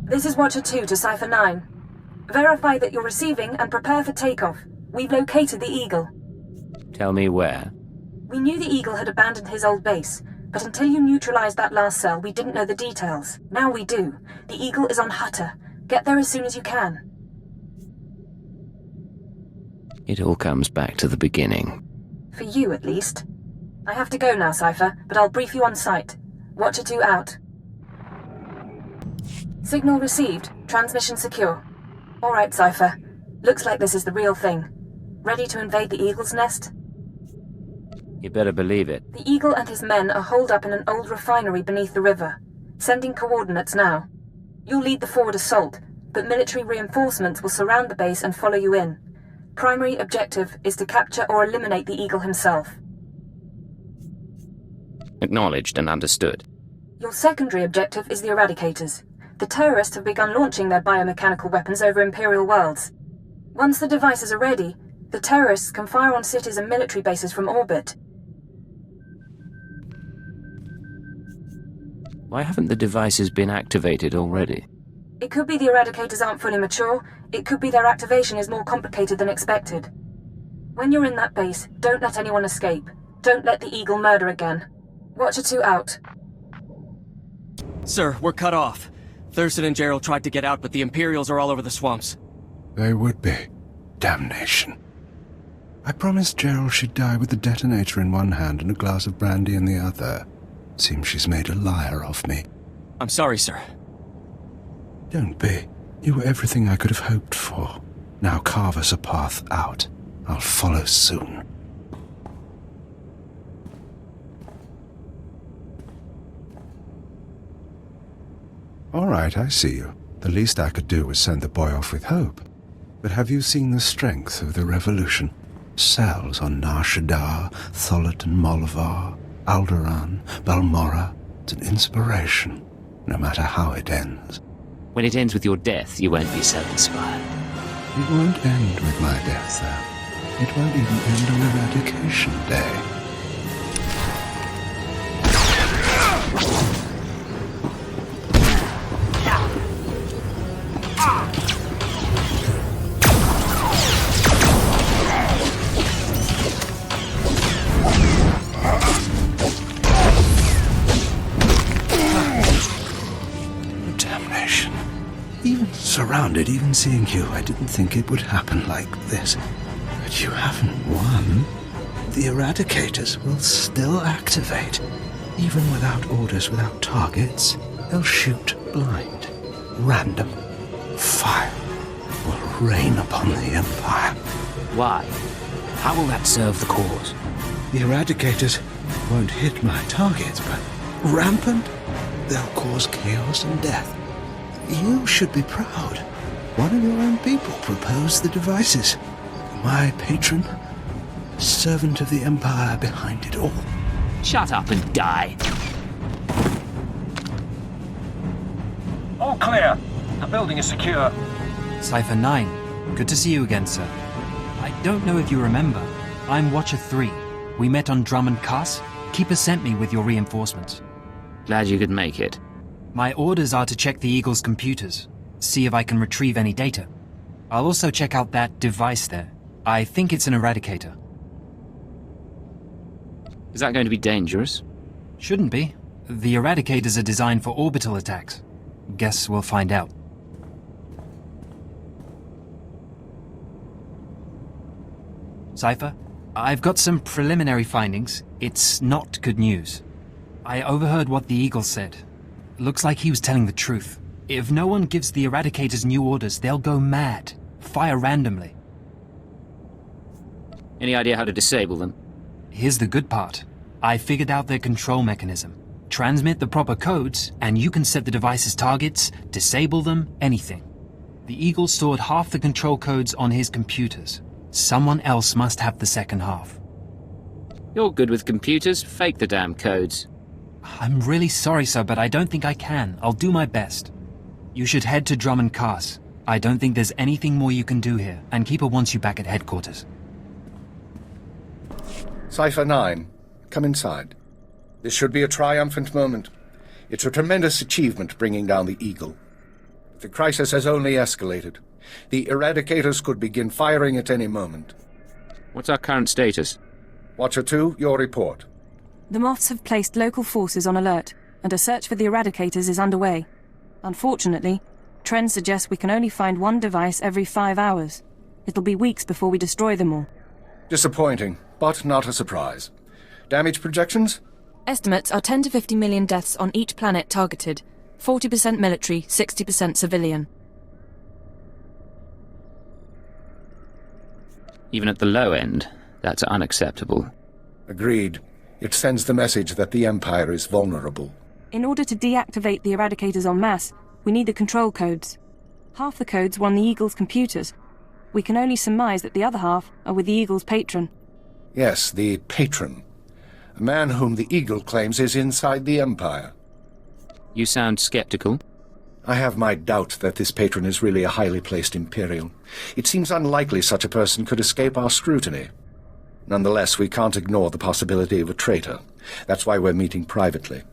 This is Watcher 2 to Cypher 9. Verify that you're receiving and prepare for takeoff. We've located the Eagle. Tell me where. We knew the Eagle had abandoned his old base, but until you neutralized that last cell, we didn't know the details. Now we do. The Eagle is on Hutter. Get there as soon as you can. It all comes back to the beginning. For you, at least. I have to go now, Cypher, but I'll brief you on site. Watcher 2 out. Signal received. Transmission secure. All right, Cypher. Looks like this is the real thing. Ready to invade the Eagle's nest? You better believe it. The Eagle and his men are holed up in an old refinery beneath the river. Sending coordinates now. You'll lead the forward assault, but military reinforcements will surround the base and follow you in. Primary objective is to capture or eliminate the Eagle himself. Acknowledged and understood. Your secondary objective is the Eradicators. The terrorists have begun launching their biomechanical weapons over Imperial worlds. Once the devices are ready, the terrorists can fire on cities and military bases from orbit. Why haven't the devices been activated already? It could be the Eradicators aren't fully mature. It could be their activation is more complicated than expected. When you're in that base, don't let anyone escape. Don't let the Eagle murder again. Watcher 2 out. Sir, we're cut off. Thurston and Gerald tried to get out, but the Imperials are all over the swamps. They would be. Damnation. I promised Gerald she'd die with the detonator in one hand and a glass of brandy in the other. Seems she's made a liar of me. I'm sorry, sir. Don't be. You were everything I could have hoped for. Now carve us a path out. I'll follow soon. All right, I see you. The least I could do was send the boy off with hope. But have you seen the strength of the revolution? Cells on Nar Shaddaa, Tholet and Molvar, Alderaan, Balmorra. It's an inspiration, no matter how it ends. When it ends with your death, you won't be so inspired. It won't end with my death, though. It won't even end on Eradication Day. Surrounded, even seeing you, I didn't think it would happen like this. But you haven't won. The Eradicators will still activate. Even without orders, without targets, they'll shoot blind. Random. Fire will rain upon the Empire. Why? How will that serve the cause? The Eradicators won't hit my targets, but rampant, they'll cause chaos and death. You should be proud. One of your own people proposed the devices. My patron, servant of the Empire behind it all. Shut up and die. All clear. The building is secure. Cypher 9, good to see you again, sir. I don't know if you remember. I'm Watcher 3. We met on Drummond Cass. Keeper sent me with your reinforcements. Glad you could make it. My orders are to check the Eagle's computers, see if I can retrieve any data. I'll also check out that device there. I think it's an Eradicator. Is that going to be dangerous? Shouldn't be. The Eradicators are designed for orbital attacks. Guess we'll find out. Cypher, I've got some preliminary findings. It's not good news. I overheard what the Eagle said. Looks like he was telling the truth. If no one gives the Eradicators new orders, they'll go mad. Fire randomly. Any idea how to disable them? Here's the good part. I figured out their control mechanism. Transmit the proper codes, and you can set the device's targets, disable them, anything. The Eagle stored half the control codes on his computers. Someone else must have the second half. You're good with computers. Fake the damn codes. I'm really sorry, sir, but I don't think I can. I'll do my best. You should head to Drummond Cass. I don't think there's anything more you can do here, and Keeper wants you back at headquarters. Cypher 9, come inside. This should be a triumphant moment. It's a tremendous achievement bringing down the Eagle. The crisis has only escalated. The Eradicators could begin firing at any moment. What's our current status? Watcher 2, your report. The Moths have placed local forces on alert, and a search for the Eradicators is underway. Unfortunately, trends suggest we can only find one device every 5 hours. It'll be weeks before we destroy them all. Disappointing, but not a surprise. Damage projections? Estimates are 10 to 50 million deaths on each planet targeted. 40% military, 60% civilian. Even at the low end, that's unacceptable. Agreed. It sends the message that the Empire is vulnerable. In order to deactivate the Eradicators en masse, we need the control codes. Half the codes were on the Eagle's computers. We can only surmise that the other half are with the Eagle's patron. Yes, the patron. A man whom the Eagle claims is inside the Empire. You sound skeptical. I have my doubt that this patron is really a highly placed Imperial. It seems unlikely such a person could escape our scrutiny. Nonetheless, we can't ignore the possibility of a traitor. That's why we're meeting privately.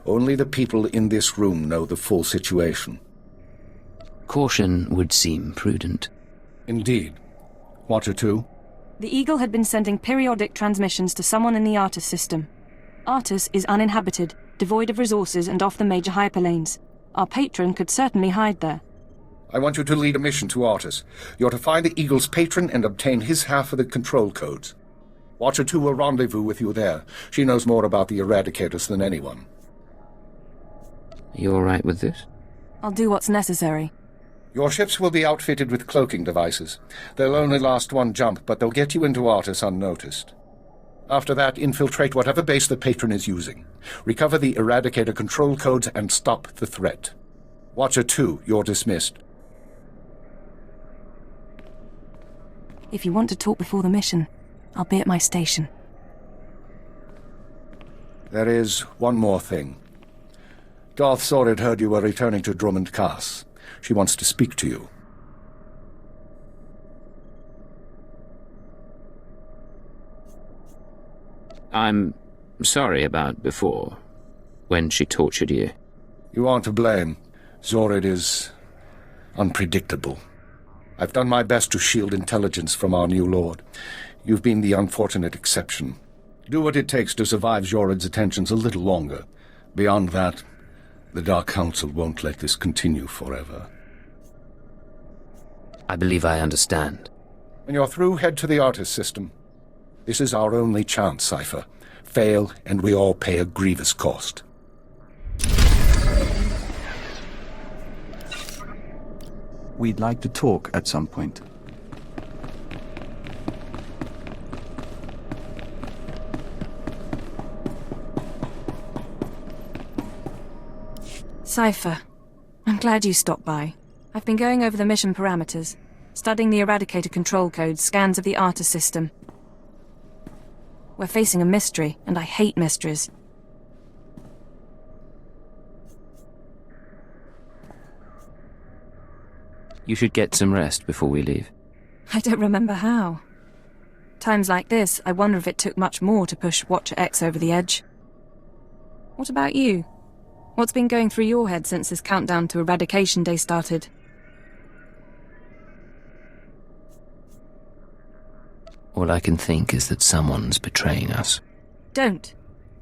Only the people in this room know the full situation. Caution would seem prudent. Indeed. Watcher 2? The Eagle had been sending periodic transmissions to someone in the Artus system. Artus is uninhabited, devoid of resources and off the major hyperlanes. Our patron could certainly hide there. I want you to lead a mission to Artus. You're to find the Eagle's patron and obtain his half of the control codes. Watcher 2 will rendezvous with you there. She knows more about the Eradicators than anyone. You all right with this? I'll do what's necessary. Your ships will be outfitted with cloaking devices. They'll only last one jump, but they'll get you into Artus unnoticed. After that, infiltrate whatever base the patron is using. Recover the Eradicator control codes and stop the threat. Watcher 2, you're dismissed. If you want to talk before the mission, I'll be at my station. There is one more thing. Darth Zorid heard you were returning to Drummond Cass. She wants to speak to you. I'm sorry about before, when she tortured you. You aren't to blame. Zorid is unpredictable. I've done my best to shield intelligence from our new lord. You've been the unfortunate exception. Do what it takes to survive Zorid's attentions a little longer. Beyond that, the Dark Council won't let this continue forever. I believe I understand. When you're through, head to the Artus system. This is our only chance, Cypher. Fail, and we all pay a grievous cost. We'd like to talk at some point. Cypher, I'm glad you stopped by. I've been going over the mission parameters, studying the Eradicator control codes, scans of the Artus system. We're facing a mystery, and I hate mysteries. You should get some rest before we leave. I don't remember how. Times like this, I wonder if it took much more to push Watcher X over the edge. What about you? What's been going through your head since this countdown to Eradication Day started? All I can think is that someone's betraying us. Don't.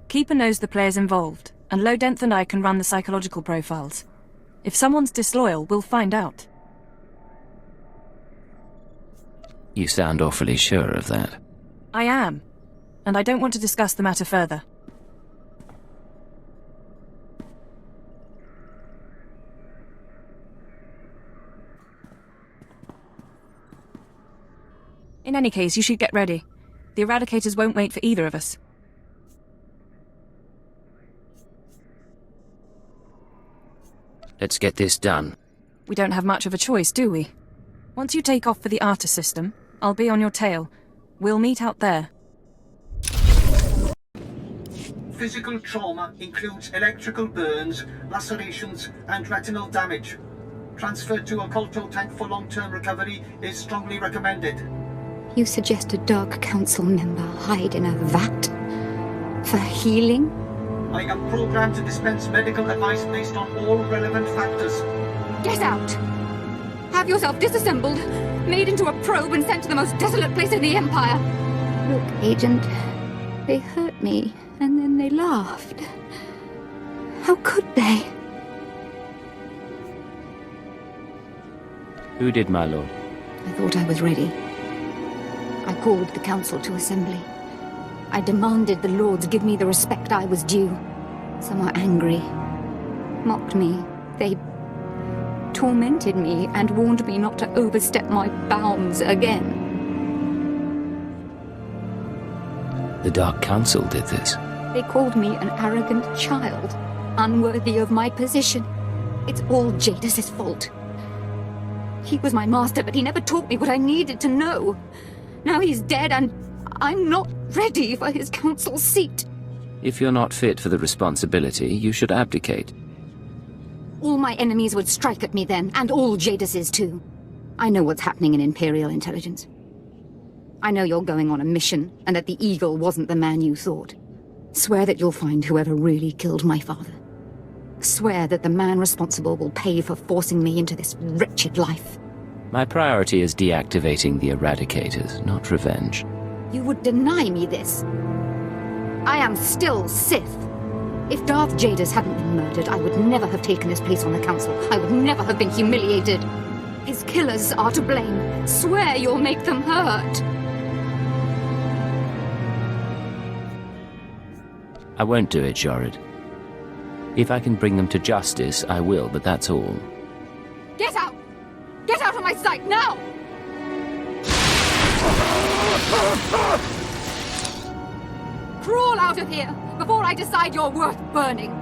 Keeper knows the players involved, and Lodenth and I can run the psychological profiles. If someone's disloyal, we'll find out. You sound awfully sure of that. I am, and I don't want to discuss the matter further. In any case, you should get ready. The Eradicators won't wait for either of us. Let's get this done. We don't have much of a choice, do we? Once you take off for the Artus system, I'll be on your tail. We'll meet out there. Physical trauma includes electrical burns, lacerations, and retinal damage. Transfer to a Colto tank for long-term recovery is strongly recommended. You suggest a Dark Council member hide in a vat? For healing? I am programmed to dispense medical advice based on all relevant factors. Get out! Have yourself disassembled, made into a probe and sent to the most desolate place in the Empire. Look, Agent, they hurt me, and then they laughed. How could they? Who did, my lord? I thought I was ready. I called the council to assembly. I demanded the lords give me the respect I was due. Some were angry, mocked me. They tormented me and warned me not to overstep my bounds again. The Dark Council did this. They called me an arrogant child, unworthy of my position. It's all Jadis's fault. He was my master, but he never taught me what I needed to know. Now he's dead, and I'm not ready for his council seat. If you're not fit for the responsibility, you should abdicate. All my enemies would strike at me then, and all Jadis's too. I know what's happening in Imperial intelligence. I know you're going on a mission, and that the Eagle wasn't the man you thought. Swear that you'll find whoever really killed my father. Swear that the man responsible will pay for forcing me into this wretched life. My priority is deactivating the Eradicators, not revenge. You would deny me this. I am still Sith. If Darth Jadis hadn't been murdered, I would never have taken his place on the council. I would never have been humiliated. His killers are to blame. Swear you'll make them hurt. I won't do it, Jorid. If I can bring them to justice, I will, but that's all. Get out! Get out of my sight, now! Crawl out of here, before I decide you're worth burning!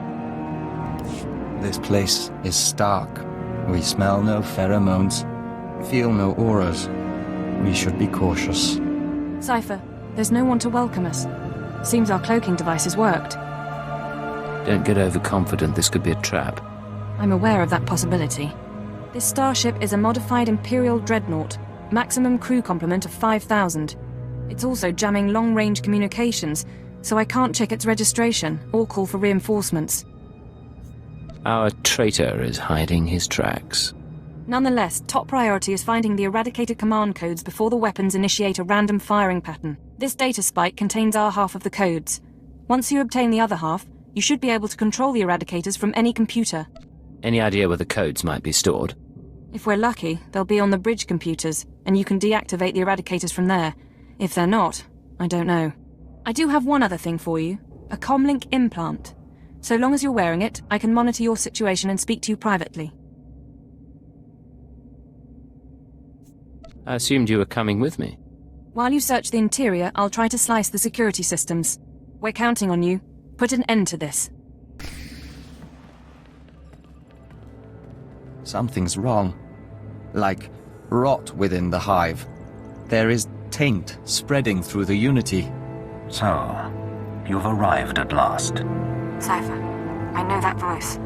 This place is stark. We smell no pheromones, feel no auras. We should be cautious. Cypher, there's no one to welcome us. Seems our cloaking devices worked. Don't get overconfident, this could be a trap. I'm aware of that possibility. This starship is a modified Imperial dreadnought, maximum crew complement of 5,000. It's also jamming long-range communications, so I can't check its registration or call for reinforcements. Our traitor is hiding his tracks. Nonetheless, top priority is finding the Eradicator command codes before the weapons initiate a random firing pattern. This data spike contains our half of the codes. Once you obtain the other half, you should be able to control the Eradicators from any computer. Any idea where the codes might be stored? If we're lucky, they'll be on the bridge computers, and you can deactivate the Eradicators from there. If they're not, I don't know. I do have one other thing for you. A comlink implant. So long as you're wearing it, I can monitor your situation and speak to you privately. I assumed you were coming with me. While you search the interior, I'll try to slice the security systems. We're counting on you. Put an end to this. Something's wrong. Like rot within the hive. There is taint spreading through the Unity. So, you've arrived at last. Cypher, I know that voice.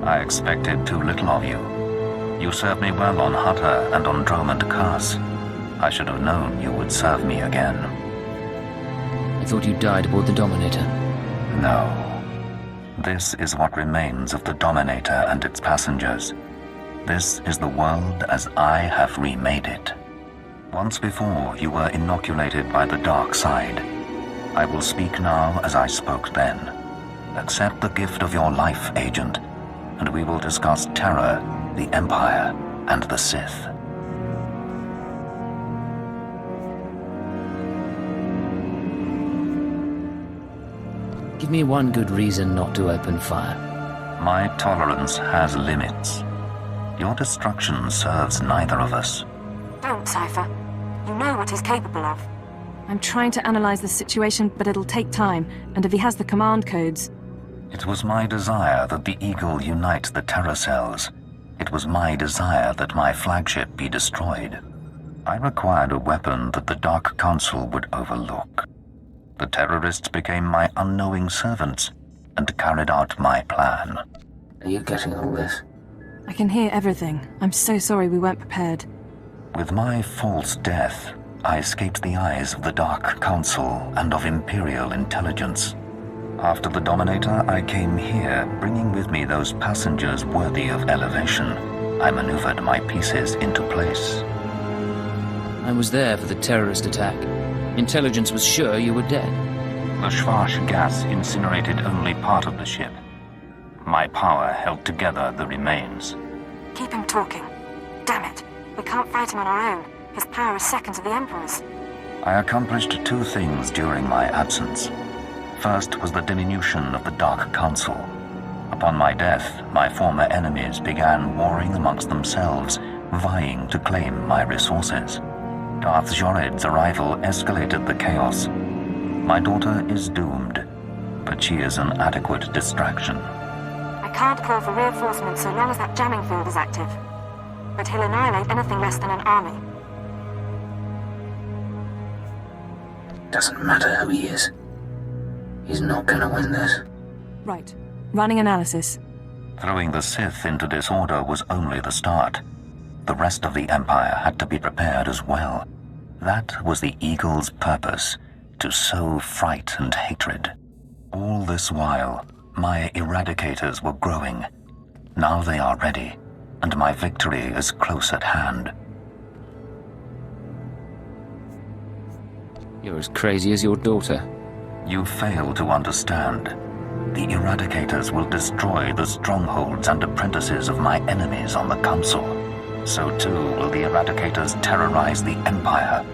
I expected too little of you. You served me well on Hutter and on Dromund Kaas. I should have known you would serve me again. I thought you died aboard the Dominator. No. This is what remains of the Dominator and its passengers. This is the world as I have remade it. Once before, you were inoculated by the dark side. I will speak now as I spoke then. Accept the gift of your life, Agent, and we will discuss terror, the Empire, and the Sith. Give me one good reason not to open fire. My tolerance has limits. Your destruction serves neither of us. Don't, Cypher. You know what he's capable of. I'm trying to analyze the situation, but it'll take time, and if he has the command codes... It was my desire that the Eagle unite the Terror Cells. It was my desire that my flagship be destroyed. I required a weapon that the Dark Council would overlook. The terrorists became my unknowing servants and carried out my plan. Are you getting all this? I can hear everything. I'm so sorry we weren't prepared. With my false death, I escaped the eyes of the Dark Council and of Imperial intelligence. After the Dominator, I came here, bringing with me those passengers worthy of elevation. I maneuvered my pieces into place. I was there for the terrorist attack. Intelligence was sure you were dead. The Schwarz gas incinerated only part of the ship. My power held together the remains. Keep him talking. Damn it. We can't fight him on our own. His power is second to the Emperor's. I accomplished two things during my absence. First was the diminution of the Dark Council. Upon my death, my former enemies began warring amongst themselves, vying to claim my resources. Darth Jored's arrival escalated the chaos. My daughter is doomed, but she is an adequate distraction. I can't call for reinforcements so long as that jamming field is active. But he'll annihilate anything less than an army. Doesn't matter who he is. He's not gonna win this. Right. Running analysis. Throwing the Sith into disorder was only the start. The rest of the Empire had to be prepared as well. That was the Eagle's purpose, to sow fright and hatred. All this while, my Eradicators were growing. Now they are ready, and my victory is close at hand. You're as crazy as your daughter. You fail to understand. The Eradicators will destroy the strongholds and apprentices of my enemies on the Council. So too will the Eradicators terrorize the Empire.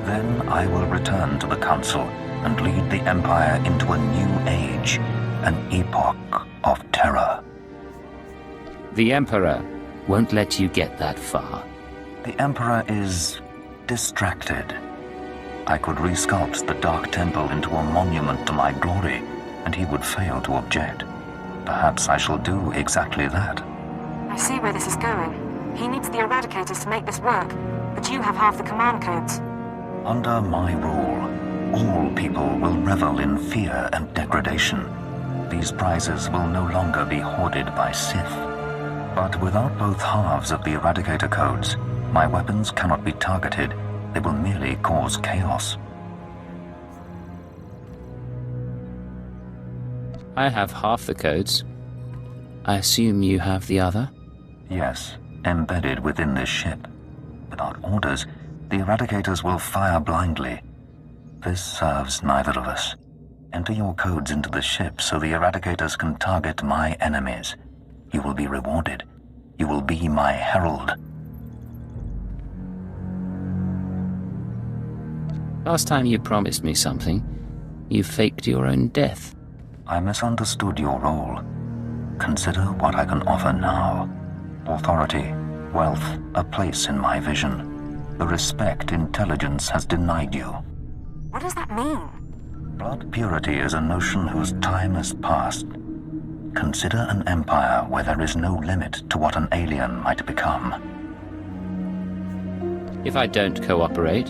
Then I will return to the Council and lead the Empire into a new age, an epoch of terror. The Emperor won't let you get that far. The Emperor is distracted. I could resculpt the Dark Temple into a monument to my glory, and he would fail to object. Perhaps I shall do exactly that. I see where this is going. He needs the Eradicators to make this work, but you have half the command codes. Under my rule, all people will revel in fear and degradation. These prizes will no longer be hoarded by Sith. But without both halves of the Eradicator codes, my weapons cannot be targeted. They will merely cause chaos. I have half the codes. I assume you have the other? Yes, embedded within this ship. Without orders, the Eradicators will fire blindly. This serves neither of us. Enter your codes into the ship so the Eradicators can target my enemies. You will be rewarded. You will be my herald. Last time you promised me something, you faked your own death. I misunderstood your role. Consider what I can offer now. Authority, wealth, a place in my vision. The respect intelligence has denied you. What does that mean? Blood purity is a notion whose time has passed. Consider an empire where there is no limit to what an alien might become. If I don't cooperate,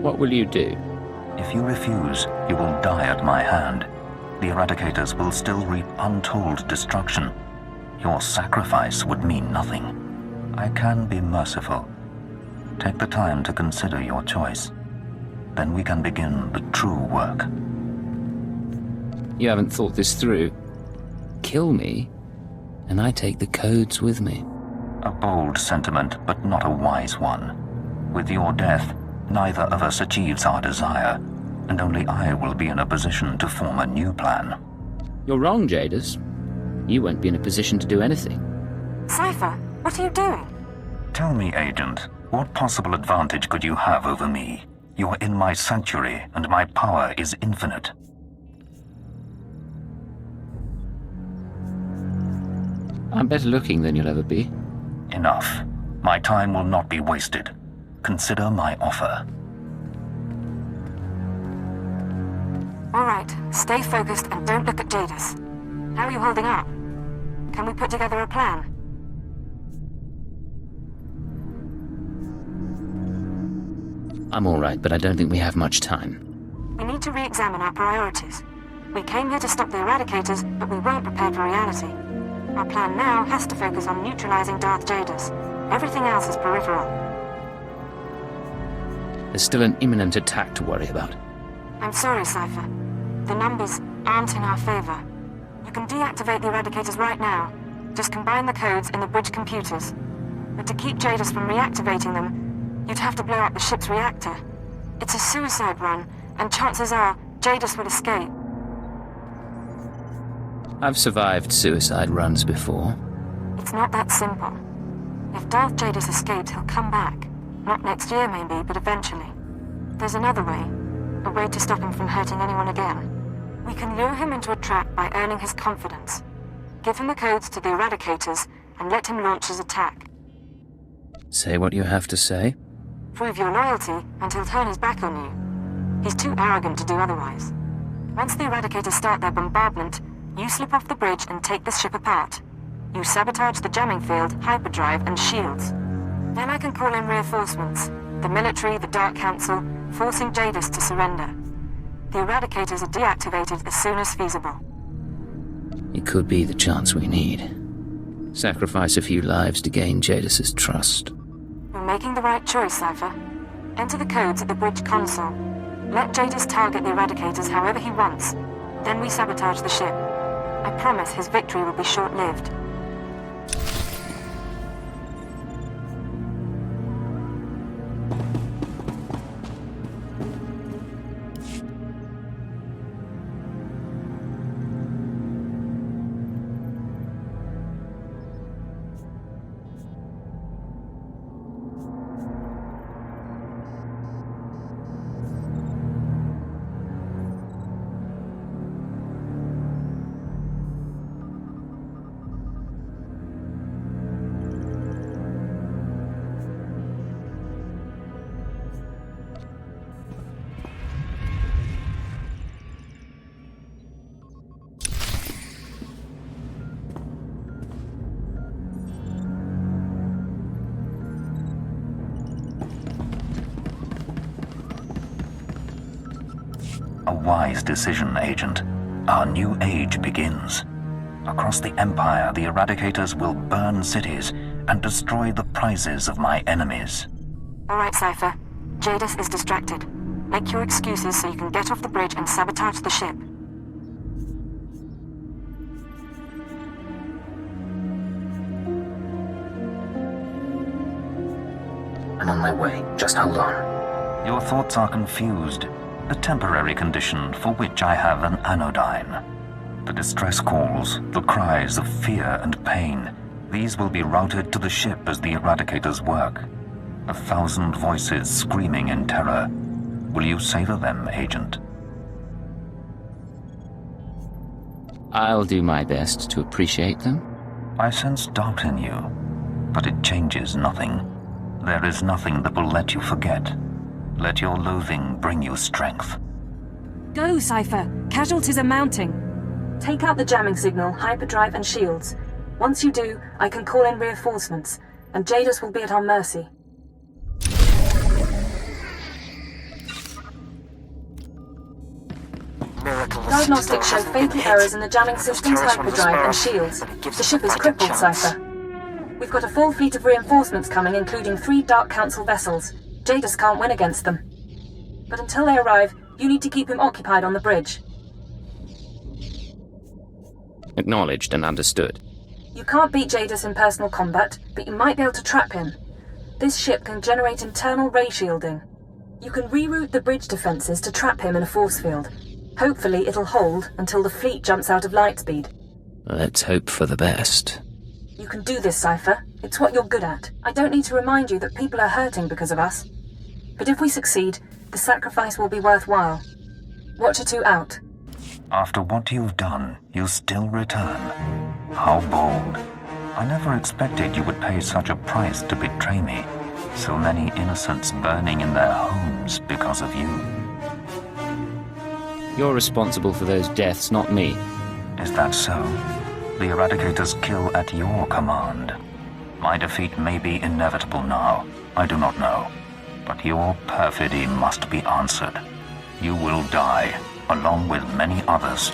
what will you do? If you refuse, you will die at my hand. The Eradicators will still reap untold destruction. Your sacrifice would mean nothing. I can be merciful. Take the time to consider your choice. Then we can begin the true work. You haven't thought this through. Kill me, and I take the codes with me. A bold sentiment, but not a wise one. With your death, neither of us achieves our desire, and only I will be in a position to form a new plan. You're wrong, Jadis. You won't be in a position to do anything. Cypher, what are you doing? Tell me, Agent, what possible advantage could you have over me? You're in my sanctuary, and my power is infinite. I'm better looking than you'll ever be. Enough. My time will not be wasted. Consider my offer. All right, stay focused and don't look at Jadis. How are you holding up? Can we put together a plan? I'm all right, but I don't think we have much time. We need to re-examine our priorities. We came here to stop the Eradicators, but we weren't prepared for reality. Our plan now has to focus on neutralizing Darth Jadis. Everything else is peripheral. There's still an imminent attack to worry about. I'm sorry, Cypher. The numbers aren't in our favor. You can deactivate the Eradicators right now. Just combine the codes in the bridge computers. But to keep Jadis from reactivating them, you'd have to blow up the ship's reactor. It's a suicide run, and chances are Jadis will escape. I've survived suicide runs before. It's not that simple. If Darth Jadis escapes, he'll come back. Not next year, maybe, but eventually. There's another way. A way to stop him from hurting anyone again. We can lure him into a trap by earning his confidence. Give him the codes to the Eradicators, and let him launch his attack. Say what you have to say. Prove your loyalty, and he'll turn his back on you. He's too arrogant to do otherwise. Once the Eradicators start their bombardment, you slip off the bridge and take the ship apart. You sabotage the jamming field, hyperdrive, and shields. Then I can call in reinforcements. The military, the Dark Council, forcing Jadis to surrender. The Eradicators are deactivated as soon as feasible. It could be the chance we need. Sacrifice a few lives to gain Jadis's trust. You're making the right choice, Cypher. Enter the codes at the bridge console. Let Jadis target the Eradicators however he wants. Then we sabotage the ship. I promise his victory will be short-lived. A wise decision, Agent. Our new age begins. Across the Empire, the Eradicators will burn cities and destroy the prizes of my enemies. All right, Cypher. Jadis is distracted. Make your excuses so you can get off the bridge and sabotage the ship. I'm on my way. Just hold on. Your thoughts are confused. A temporary condition for which I have an anodyne. The distress calls, the cries of fear and pain, these will be routed to the ship as the Eradicators work. 1,000 voices screaming in terror. Will you savor them, Agent? I'll do my best to appreciate them. I sense doubt in you, but it changes nothing. There is nothing that will let you forget. Let your loathing bring you strength. Go, Cypher! Casualties are mounting! Take out the jamming signal, hyperdrive, and shields. Once you do, I can call in reinforcements, and Jadis will be at our mercy. Diagnostics show fatal errors in the jamming system's hyperdrive and shields. The ship is crippled, Cypher. We've got a full fleet of reinforcements coming, including 3 Dark Council vessels. Jadis can't win against them. But until they arrive, you need to keep him occupied on the bridge. Acknowledged and understood. You can't beat Jadis in personal combat, but you might be able to trap him. This ship can generate internal ray shielding. You can reroute the bridge defenses to trap him in a force field. Hopefully it'll hold until the fleet jumps out of lightspeed. Let's hope for the best. You can do this, Cypher. It's what you're good at. I don't need to remind you that people are hurting because of us. But if we succeed, the sacrifice will be worthwhile. Watcher 2 out. After what you've done, you still return. How bold. I never expected you would pay such a price to betray me. So many innocents burning in their homes because of you. You're responsible for those deaths, not me. Is that so? The Eradicators kill at your command. My defeat may be inevitable now. I do not know. But your perfidy must be answered. You will die, along with many others.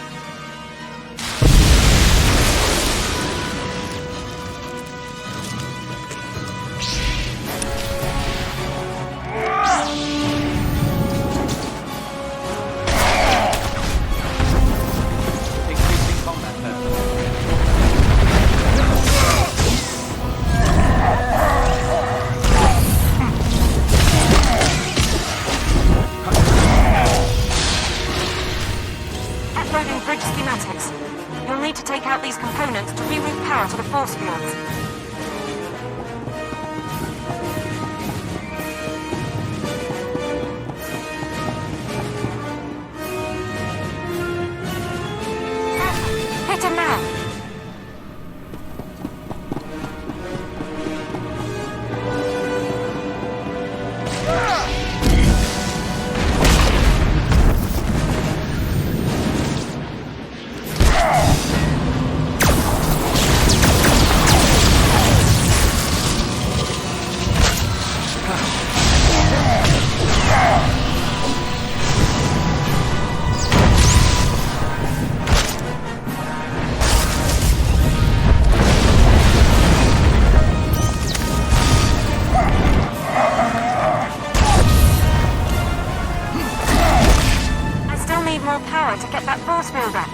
to get that force field up.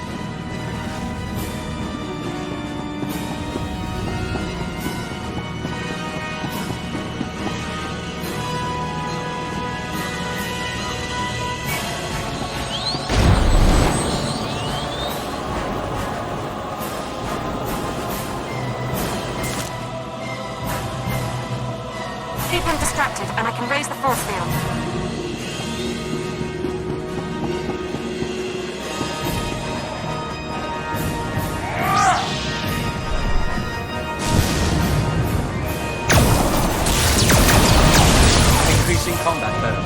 Keep him distracted, and I can raise the force field. Increasing combat better.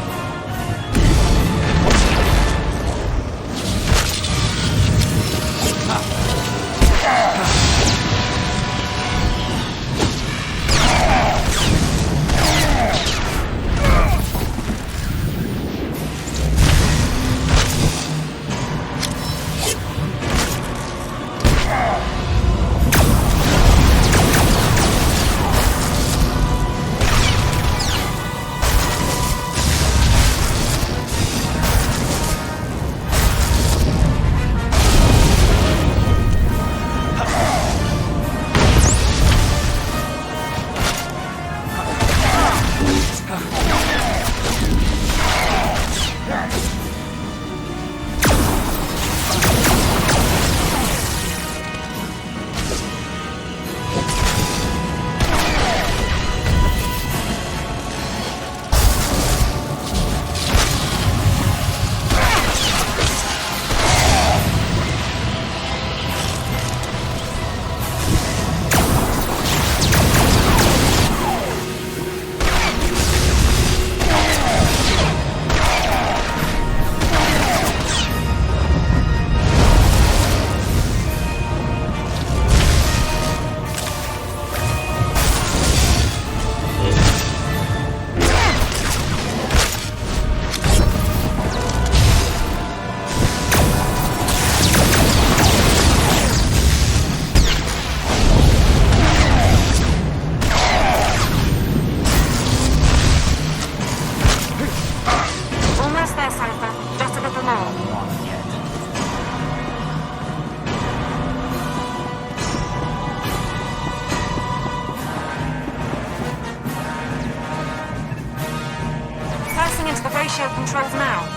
Into the ratio controls now.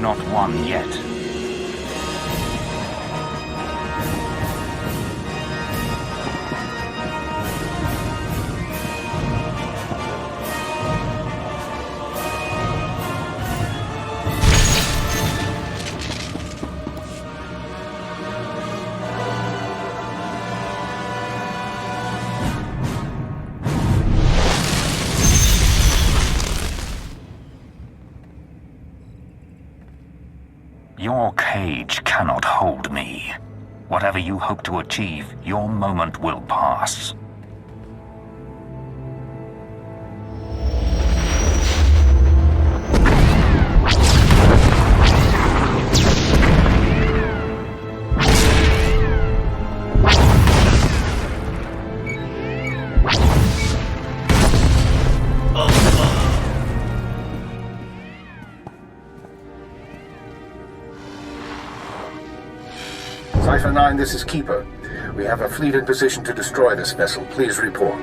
Not won yet. Your cage cannot hold me. Whatever you hope to achieve, your moment will pass. Cipher 9, this is Keeper. We have a fleet in position to destroy this vessel. Please report.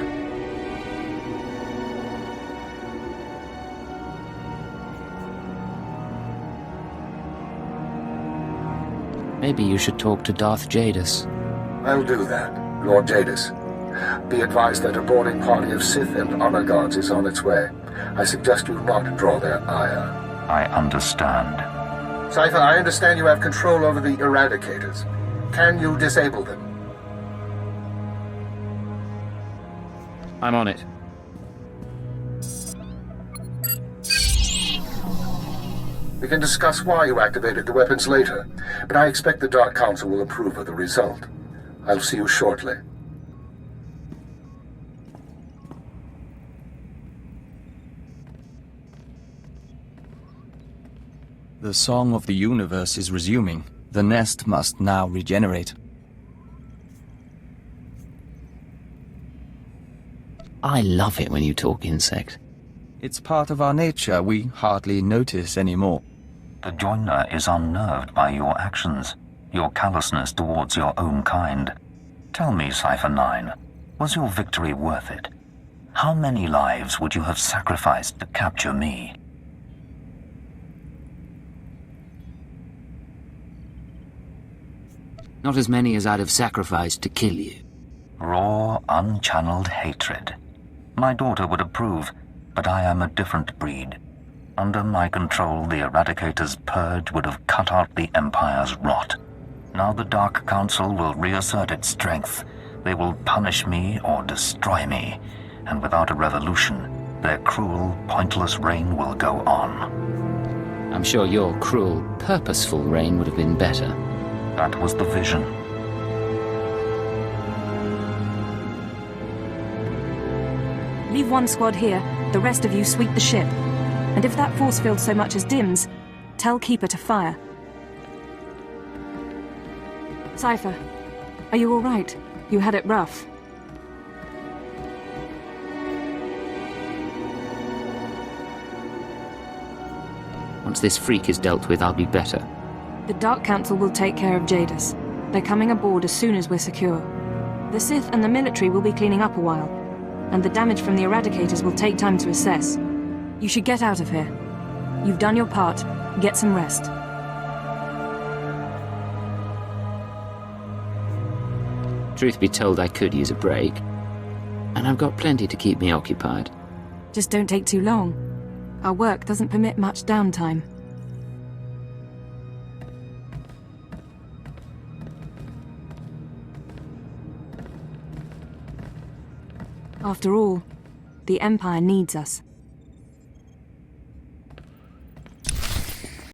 Maybe you should talk to Darth Jadis. I'll do that, Lord Jadis. Be advised that a boarding party of Sith and honor guards is on its way. I suggest you not draw their ire. I understand. Cipher, I understand you have control over the Eradicators. Can you disable them? I'm on it. We can discuss why you activated the weapons later, but I expect the Dark Council will approve of the result. I'll see you shortly. The song of the universe is resuming. The nest must now regenerate. I love it when you talk insect. It's part of our nature we hardly notice anymore. The Joiner is unnerved by your actions, your callousness towards your own kind. Tell me, Cypher 9, was your victory worth it? How many lives would you have sacrificed to capture me? Not as many as I'd have sacrificed to kill you. Raw, unchanneled hatred. My daughter would approve, but I am a different breed. Under my control, the Eradicator's purge would have cut out the Empire's rot. Now the Dark Council will reassert its strength. They will punish me or destroy me, and without a revolution, their cruel, pointless reign will go on. I'm sure your cruel, purposeful reign would have been better. That was the vision. Leave one squad here, the rest of you sweep the ship. And if that force field so much as dims, tell Keeper to fire. Cypher, are you all right? You had it rough. Once this freak is dealt with, I'll be better. The Dark Council will take care of Jadis. They're coming aboard as soon as we're secure. The Sith and the military will be cleaning up a while, and the damage from the Eradicators will take time to assess. You should get out of here. You've done your part. Get some rest. Truth be told, I could use a break. And I've got plenty to keep me occupied. Just don't take too long. Our work doesn't permit much downtime. After all, the Empire needs us.